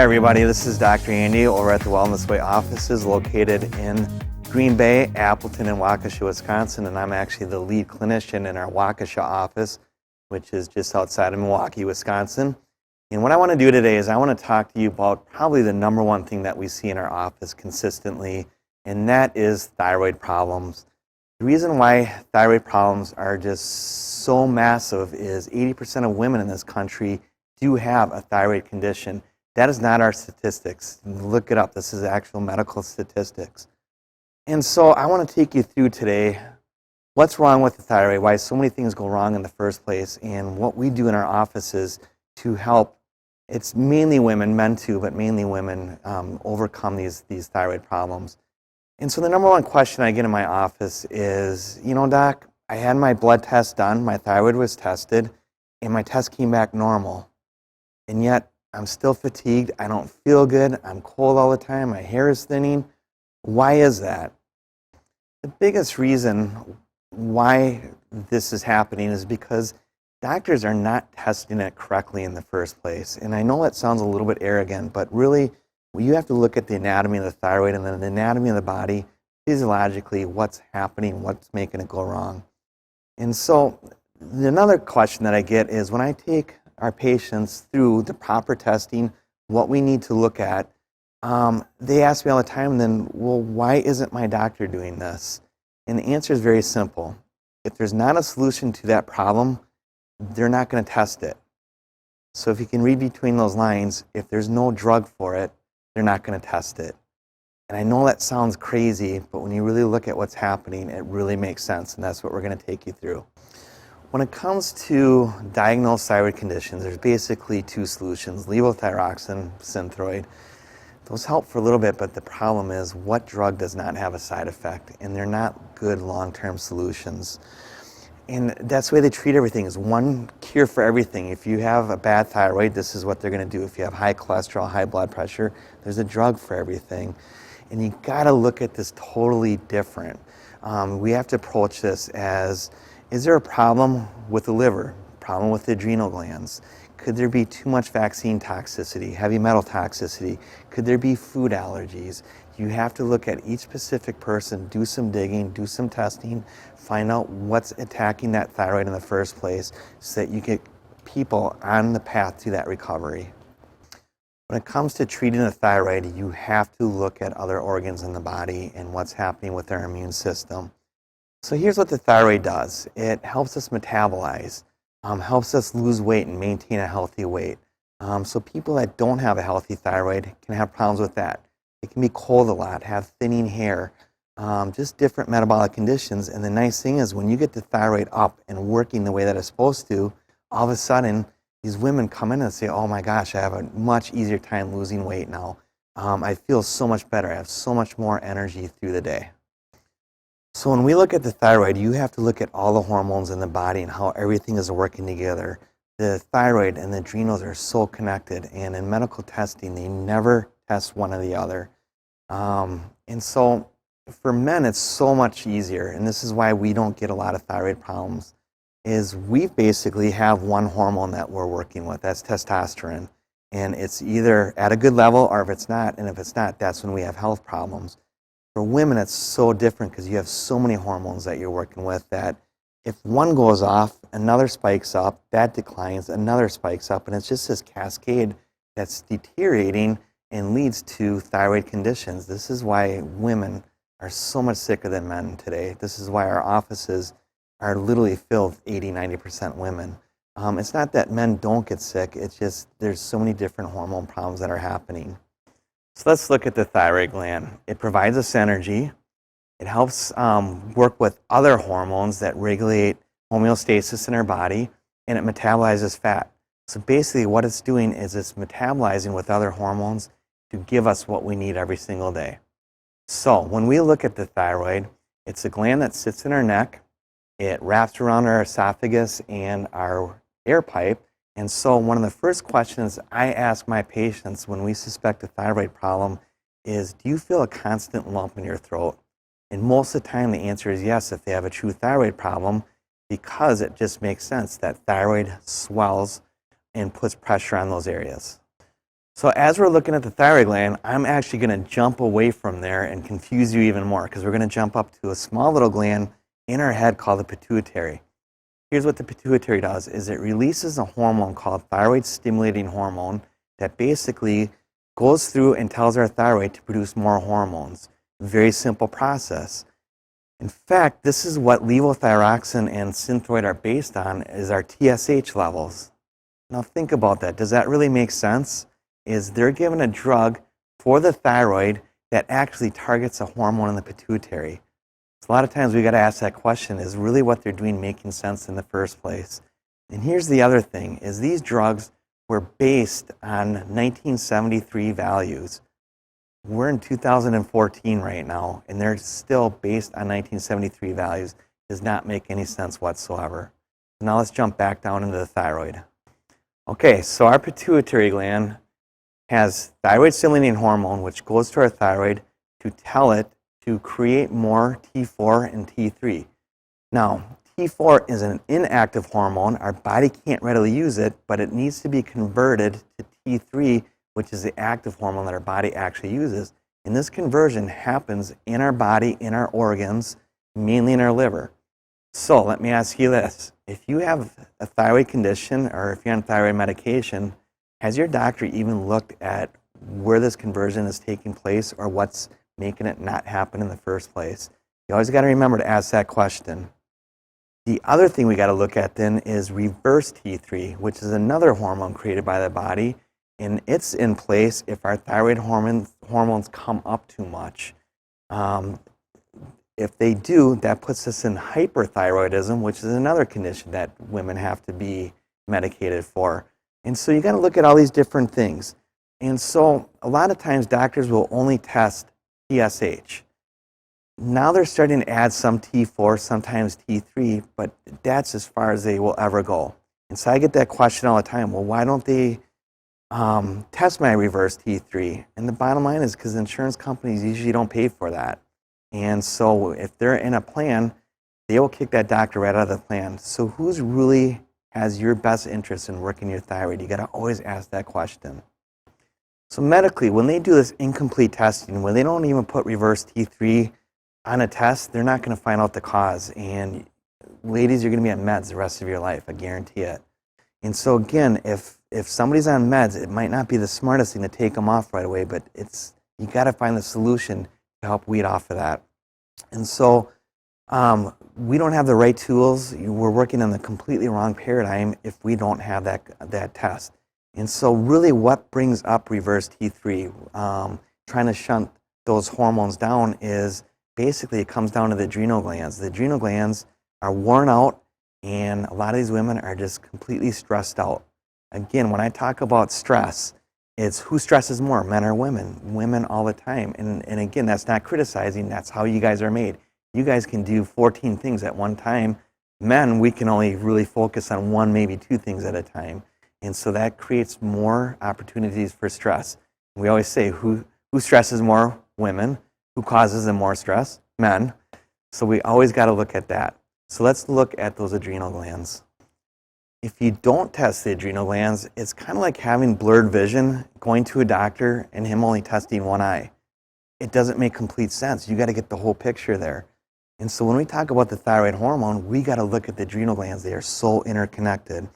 everybody, this is Dr. Andy over at the Wellness Way offices located in Green Bay, Appleton, and Waukesha, Wisconsin, and I'm actually the lead clinician in our Waukesha office, which is just outside of Milwaukee, Wisconsin. And what I want to do today is I want to talk to you about probably the number one thing that we see in our office consistently, and that is thyroid problems. The reason why thyroid problems are just so massive is 80% of women in this country do have a thyroid condition. That is not our statistics. Look it up. This is actual medical statistics. And so I want to take you through today what's wrong with the thyroid, why so many things go wrong in the first place, and what we do in our offices to help. It's mainly women, men too, but mainly women overcome these thyroid problems. And so the number one question I get in my office is, doc, I had my blood test done, my thyroid was tested, and my test came back normal. And yet I'm still fatigued, I don't feel good, I'm cold all the time, my hair is thinning. Why is that? The biggest reason why this is happening is because doctors are not testing it correctly in the first place. And I know that sounds a little bit arrogant, but really you have to look at the anatomy of the thyroid and then the anatomy of the body, physiologically, what's happening, what's making it go wrong. And so another question that I get is when I take our patients through the proper testing, what we need to look at, they ask me all the time, then, well, why isn't my doctor doing this? And the answer is very simple. If there's not a solution to that problem, they're not going to test it. So if you can read between those lines, if there's no drug for it, they're not going to test it. And I know that sounds crazy, but when you really look at what's happening, it really makes sense, and that's what we're going to take you through. When it comes to diagnosed thyroid conditions, there's basically two solutions, levothyroxine, Synthroid. Those help for a little bit, but the problem is what drug does not have a side effect, and they're not good long-term solutions. And that's the way they treat everything, is one cure for everything. If you have a bad thyroid, this is what they're going to do. If you have high cholesterol, high blood pressure, there's a drug for everything. And you got to look at this totally different. We have to approach this as, is there a problem with the liver, problem with the adrenal glands? Could there be too much vaccine toxicity, heavy metal toxicity? Could there be food allergies? You have to look at each specific person, do some digging, do some testing, find out what's attacking that thyroid in the first place so that you get people on the path to that recovery. When it comes to treating the thyroid, you have to look at other organs in the body and what's happening with our immune system. So here's what the thyroid does. It helps us metabolize, helps us lose weight and maintain a healthy weight. So people that don't have a healthy thyroid can have problems with that. It can be cold a lot, have thinning hair, just different metabolic conditions. And the nice thing is when you get the thyroid up and working the way that it's supposed to, all of a sudden these women come in and say, oh my gosh, I have a much easier time losing weight now. I feel so much better. I have so much more energy through the day. So when we look at the thyroid, you have to look at all the hormones in the body and how everything is working together. The thyroid and the adrenals are so connected, and in medical testing, they never test one or the other. And so for men, it's so much easier, and this is why we don't get a lot of thyroid problems, is we basically have one hormone that we're working with, that's testosterone. And it's either at a good level or if it's not, and if it's not, that's when we have health problems. For women, it's so different because you have so many hormones that you're working with that if one goes off, another spikes up, that declines, another spikes up, and it's just this cascade that's deteriorating and leads to thyroid conditions. This is why women are so much sicker than men today. This is why our offices are literally filled with 80-90% women. It's not that men don't get sick, it's just there's so many different hormone problems that are happening. So let's look at the thyroid gland. It provides us energy. It helps work with other hormones that regulate homeostasis in our body, and it metabolizes fat. So basically what it's doing is it's metabolizing with other hormones to give us what we need every single day. So when we look at the thyroid, it's a gland that sits in our neck. It wraps around our esophagus and our air pipe. And so one of the first questions I ask my patients when we suspect a thyroid problem is, do you feel a constant lump in your throat? And most of the time the answer is yes if they have a true thyroid problem, because it just makes sense that thyroid swells and puts pressure on those areas. So as we're looking at the thyroid gland, I'm actually going to jump away from there and confuse you even more, because we're going to jump up to a small little gland in our head called the pituitary. Here's what the pituitary does, is it releases a hormone called thyroid stimulating hormone that basically goes through and tells our thyroid to produce more hormones. Very simple process. In fact, this is what levothyroxine and Synthroid are based on, is our TSH levels. Now think about that. Does that really make sense? Is they're given a drug for the thyroid that actually targets a hormone in the pituitary. So a lot of times we got to ask that question, is really what they're doing making sense in the first place? And here's the other thing, is these drugs were based on 1973 values. We're in 2014 right now, and they're still based on 1973 values. Does not make any sense whatsoever. Now let's jump back down into the thyroid. Okay, so our pituitary gland has thyroid stimulating hormone, which goes to our thyroid to tell it to create more T4 and T3. Now, T4 is an inactive hormone. Our body can't readily use it, but it needs to be converted to T3, which is the active hormone that our body actually uses. And this conversion happens in our body, in our organs, mainly in our liver. So let me ask you this. If you have a thyroid condition, or if you're on thyroid medication, has your doctor even looked at where this conversion is taking place or what's making it not happen in the first place? You always got to remember to ask that question. The other thing we got to look at then is reverse T3, which is another hormone created by the body, and it's in place if our thyroid hormones come up too much. If they do, that puts us in hyperthyroidism, which is another condition that women have to be medicated for. And so you got to look at all these different things. And so a lot of times doctors will only test TSH. Now they're starting to add some T4, sometimes T3, but that's as far as they will ever go. And so I get that question all the time, well, why don't they test my reverse T3? And the bottom line is because insurance companies usually don't pay for that. And so if they're in a plan, they will kick that doctor right out of the plan. So who's really has your best interest in working your thyroid? You got to always ask that question. So medically, when they do this incomplete testing, when they don't even put reverse T3 on a test, they're not going to find out the cause. And ladies, you're going to be on meds the rest of your life, I guarantee it. And so again, if somebody's on meds, it might not be the smartest thing to take them off right away, but you got to find the solution to help weed off of that. And so we don't have the right tools. We're working in the completely wrong paradigm if we don't have that test. And so really what brings up reverse T3, trying to shunt those hormones down, is basically it comes down to the adrenal glands. The adrenal glands are worn out, and a lot of these women are just completely stressed out. Again, when I talk about stress, it's who stresses more, men or women? Women all the time. And again, that's not criticizing. That's how you guys are made. You guys can do 14 things at one time. Men, we can only really focus on one, maybe two things at a time. And so that creates more opportunities for stress. We always say, who stresses more? Women. Who causes them more stress? Men. So we always got to look at that. So let's look at those adrenal glands. If you don't test the adrenal glands, it's kind of like having blurred vision, going to a doctor and him only testing one eye. It doesn't make complete sense. You got to get the whole picture there. And so when we talk about the thyroid hormone, we got to look at the adrenal glands. They are so interconnected.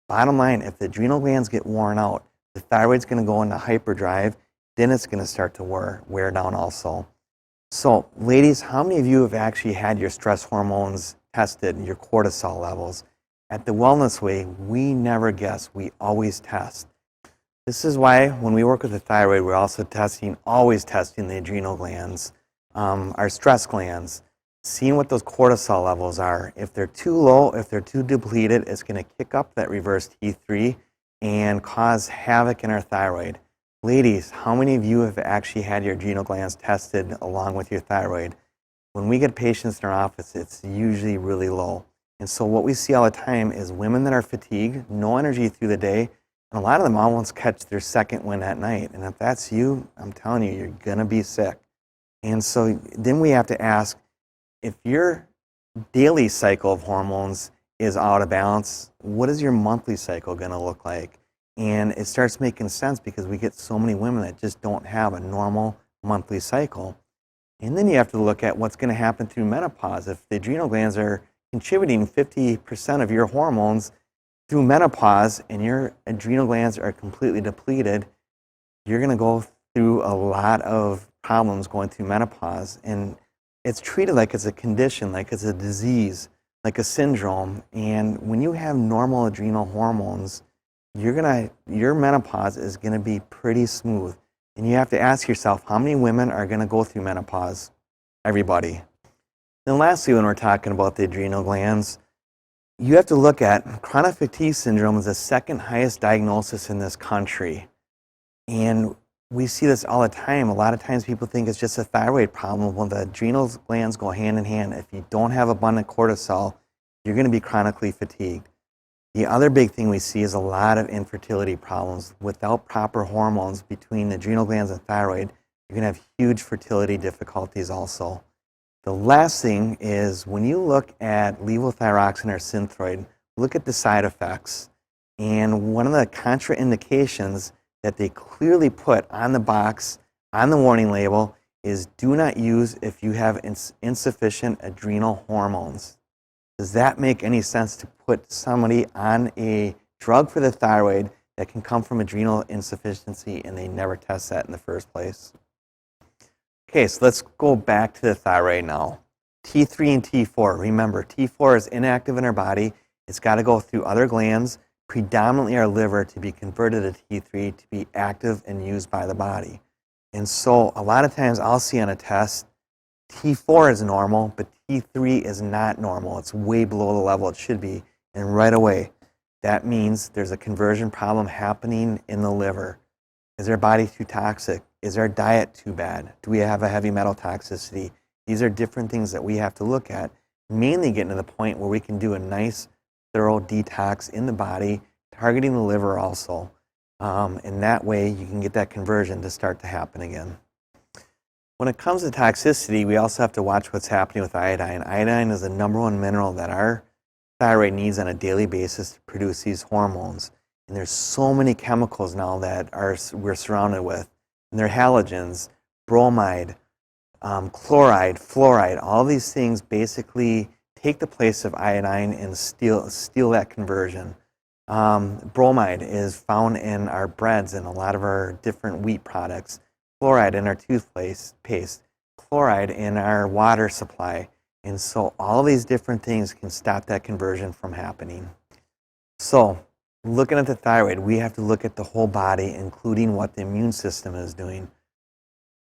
Bottom line, if the adrenal glands get worn out, the thyroid's going to go into hyperdrive, then it's going to start to wear down also. So ladies, how many of you have actually had your stress hormones tested, your cortisol levels? At the Wellness Way, we never guess. We always test. This is why when we work with the thyroid, we're also always testing the adrenal glands, our stress glands, seeing what those cortisol levels are. If they're too low, if they're too depleted, it's going to kick up that reverse T3 and cause havoc in our thyroid. Ladies, how many of you have actually had your adrenal glands tested along with your thyroid? When we get patients in our office, it's usually really low. And so what we see all the time is women that are fatigued, no energy through the day, and a lot of them almost catch their second wind at night. And if that's you, I'm telling you, you're going to be sick. And so then we have to ask, if your daily cycle of hormones is out of balance, what is your monthly cycle going to look like? And it starts making sense because we get so many women that just don't have a normal monthly cycle. And then you have to look at what's going to happen through menopause. If the adrenal glands are contributing 50% of your hormones through menopause and your adrenal glands are completely depleted, you're going to go through a lot of problems going through menopause. And it's treated like it's a condition, like it's a disease, like a syndrome. And when you have normal adrenal hormones, your menopause is going to be pretty smooth. And you have to ask yourself, how many women are going to go through menopause? Everybody. And lastly, when we're talking about the adrenal glands, you have to look at chronic fatigue syndrome is the second highest diagnosis in this country. And we see this all the time. A lot of times people think it's just a thyroid problem. Well, the adrenal glands go hand in hand. If you don't have abundant cortisol, you're going to be chronically fatigued. The other big thing we see is a lot of infertility problems. Without proper hormones between the adrenal glands and thyroid, you're going to have huge fertility difficulties also. The last thing is when you look at levothyroxine or Synthroid, look at the side effects. And one of the contraindications that they clearly put on the box, on the warning label, is do not use if you have insufficient adrenal hormones. Does that make any sense to put somebody on a drug for the thyroid that can come from adrenal insufficiency and they never test that in the first place? Okay, so let's go back to the thyroid now. T3 and T4. Remember, T4 is inactive in our body. It's got to go through other glands, predominantly our liver, to be converted to T3 to be active and used by the body. And so a lot of times I'll see on a test, T4 is normal, but T3 is not normal. It's way below the level it should be. And right away, that means there's a conversion problem happening in the liver. Is our body too toxic? Is our diet too bad? Do we have a heavy metal toxicity? These are different things that we have to look at, mainly getting to the point where we can do a nice, thorough detox in the body, targeting the liver also. And that way you can get that conversion to start to happen again. When it comes to toxicity, we also have to watch what's happening with iodine. Iodine is the number one mineral that our thyroid needs on a daily basis to produce these hormones. And there's so many chemicals now that we're surrounded with. And they're halogens, bromide, chloride, fluoride. All these things basically take the place of iodine and steal that conversion. Bromide is found in our breads and a lot of our different wheat products. Fluoride in our toothpaste, chloride in our water supply. And so all these different things can stop that conversion from happening. So looking at the thyroid, we have to look at the whole body, including what the immune system is doing.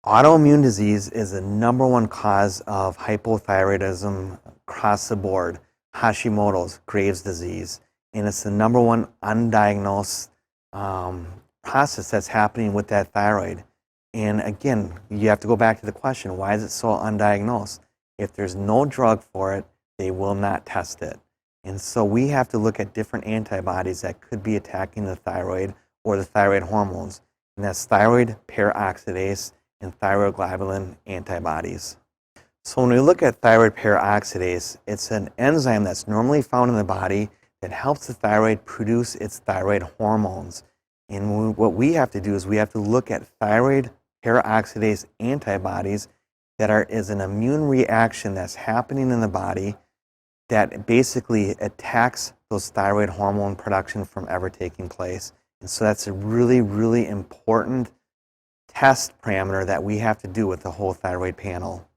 Autoimmune disease is the number one cause of hypothyroidism across the board. Hashimoto's, Graves' disease. And it's the number one undiagnosed process that's happening with that thyroid. And again, you have to go back to the question, why is it so undiagnosed? If there's no drug for it, they will not test it. And so we have to look at different antibodies that could be attacking the thyroid or the thyroid hormones. And that's thyroid peroxidase and thyroid globulin antibodies. So when we look at thyroid peroxidase, it's an enzyme that's normally found in the body that helps the thyroid produce its thyroid hormones. And what we have to do is we have to look at thyroid peroxidase antibodies that is an immune reaction that's happening in the body that basically attacks those thyroid hormone production from ever taking place. And so that's a really, really important test parameter that we have to do with the whole thyroid panel.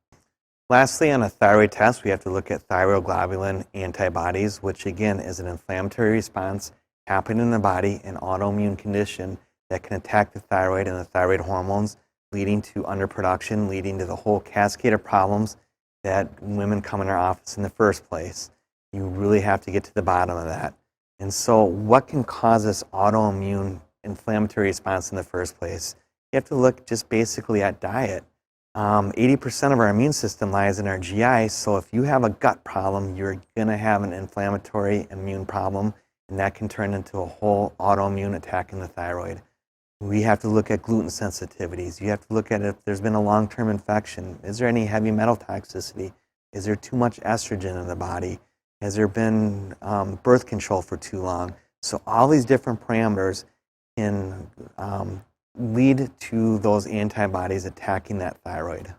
Lastly, on a thyroid test, we have to look at thyroid globulin antibodies, which again is an inflammatory response happening in the body, an autoimmune condition that can attack the thyroid and the thyroid hormones, leading to underproduction, leading to the whole cascade of problems that women come in our office in the first place. You really have to get to the bottom of that. And so what can cause this autoimmune inflammatory response in the first place? You have to look just basically at diet. 80% of our immune system lies in our GI, so if you have a gut problem, you're going to have an inflammatory immune problem, and that can turn into a whole autoimmune attack in the thyroid. We have to look at gluten sensitivities. You have to look at if there's been a long-term infection. Is there any heavy metal toxicity? Is there too much estrogen in the body? Has there been birth control for too long? So all these different parameters can lead to those antibodies attacking that thyroid.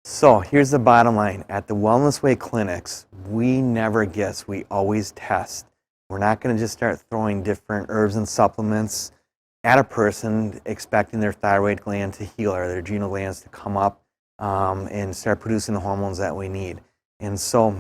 So here's the bottom line. At the Wellness Way clinics, we never guess, we always test. We're not going to just start throwing different herbs and supplements at a person expecting their thyroid gland to heal or their adrenal glands to come up and start producing the hormones that we need. And so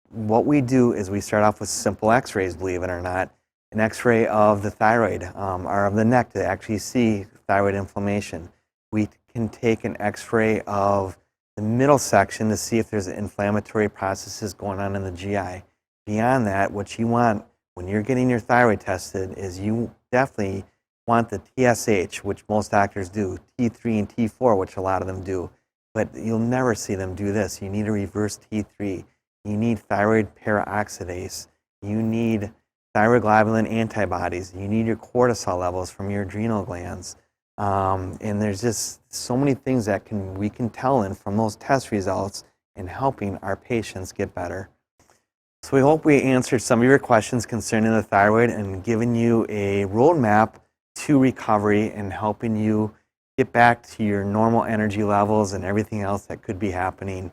what we do is we start off with simple x-rays, believe it or not, an x-ray of the thyroid or of the neck to actually see thyroid inflammation. We can take an x-ray of the middle section to see if there's inflammatory processes going on in the GI. Beyond that, what you want when you're getting your thyroid tested is you definitely want the TSH, which most doctors do, T3 and T4, which a lot of them do. But you'll never see them do this. You need a reverse T3. You need thyroid peroxidase. You need thyroid globulin antibodies. You need your cortisol levels from your adrenal glands. And there's just so many things that we can tell in from those test results in helping our patients get better. So we hope we answered some of your questions concerning the thyroid and given you a roadmap to recovery and helping you get back to your normal energy levels and everything else that could be happening.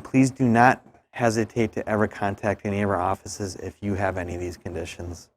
Please do not hesitate to ever contact any of our offices if you have any of these conditions.